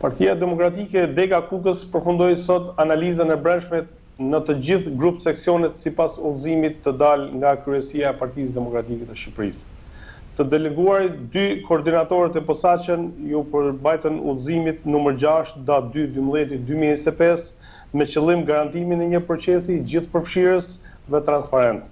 Partia Demokratike Dega Kukës përfundoi sot analizën e brendshme në të gjithë grup seksionet sipas udhëzimit të dalë nga kryesia e Partisë Demokratike të Shqipërisë. Të deleguarit 2 koordinatorët e posaçëm ju përbajtën udhëzimit numër 6 datë 2/12/2025 me qëllim garantimin e një procesi gjithëpërfshirës dhe transparent.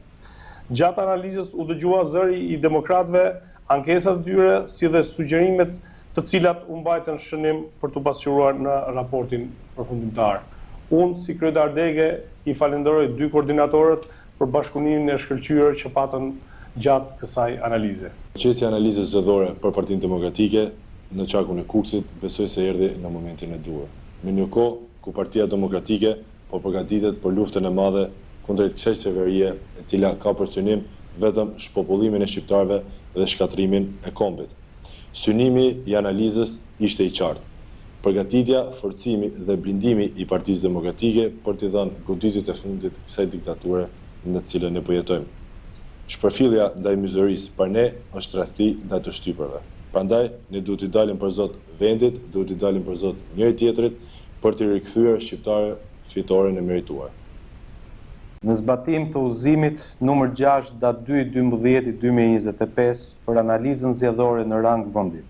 Gjatë analizës u dëgjua zëri i demokratëve, ankesat e tyre si dhe sugjerimet të cilat u mbajtën shënim për të pasqyruar në raportin përfundimtar. Unë, si kryetar Dege, i falenderoj 2 koordinatorët për bashkëpunimin e shkëlqyer që patën gjatë kësaj analize. Procesi i analizës zgjedhore për Partinë Demokratike në qarkun e Kukësit besoj se erdhi në momentin e duhur. Në një kohë ku Partia Demokratike po përgatitet për luftën e madhe kundrejt kësaj qeverie, e cila ka për synim vetëm shpopullimin e shqiptarëve dhe shkatrimin e kombit. Synimi i analizës ishte i qartë. Përgatitja, forcimi dhe blindimi i Partisë Demokratike për t'i dhënë goditjet e fundit kësaj diktature në të cilën ne po jetojmë. Shpërfillja ndaj myzërisë për ne është tradhti ndaj të shtypërve. Prandaj ne duhet t'i dalim për zot vendit, duhet t'i dalim për zot njëri tjetrit për t'i rikthyer shqiptarë fitoren e merituar. Në zbatim të udhëzimit numër 6 datë 2/12/2025 për analizën zgjedhore në rang vendi,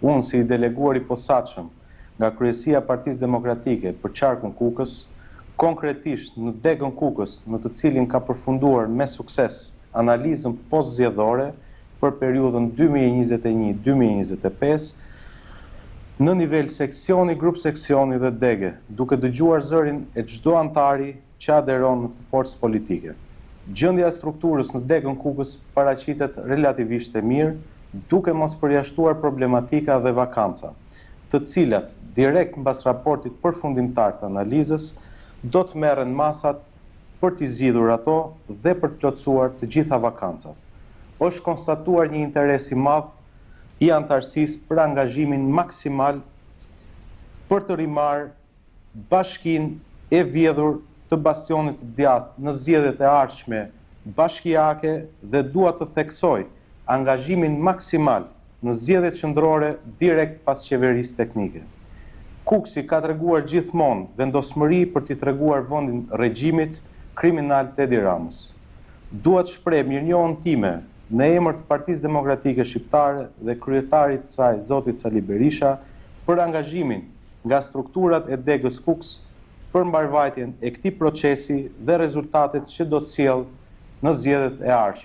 unë si deleguar i posaçëm nga kryesia e Partisë Demokratike për qarkun Kukës, konkretisht në Degën Kukës, në të cilin ka përfunduar me sukses analizën postzgjedhore për periudhën 2021-2025, në nivel seksioni, grup seksioni dhe dege, duke dëgjuar zërin e çdo antari që aderon në të forcë politike. Gjendja e strukturës në Degën Kukës paraqitet relativisht e mirë, duke mos përjashtuar problematika dhe vakanca, të cilat direkt mbas raportit përfundimtar të analizës do të merren masat për t'i zgjidhur ato dhe për të plotësuar të gjitha vakancat. Është konstatuar një interes i madh i antarësisë për angazhimin maksimal për të rimarrë bashkinë e vjedhur të bastionit të djathtë në zgjedhjet e ardhshme bashkiake dhe dua të theksoj angazhimin maksimal në zgjedhjet qendrore direkt pas qeverisë teknike. Kuksi ka treguar gjithmonë vendosmëri për t'i treguar vendin regjimit kriminal të Edi Ramës. Dua të shpreh mirënjohjen time në emër të Partisë Demokratike Shqiptare dhe kryetarit të saj, zotit Sali Berisha, për angazhimin nga strukturat e Degës Kukës për mbarvajtjen e këtij procesi dhe rezultatet që do të sjellë në zgjedhjet e ardhshme.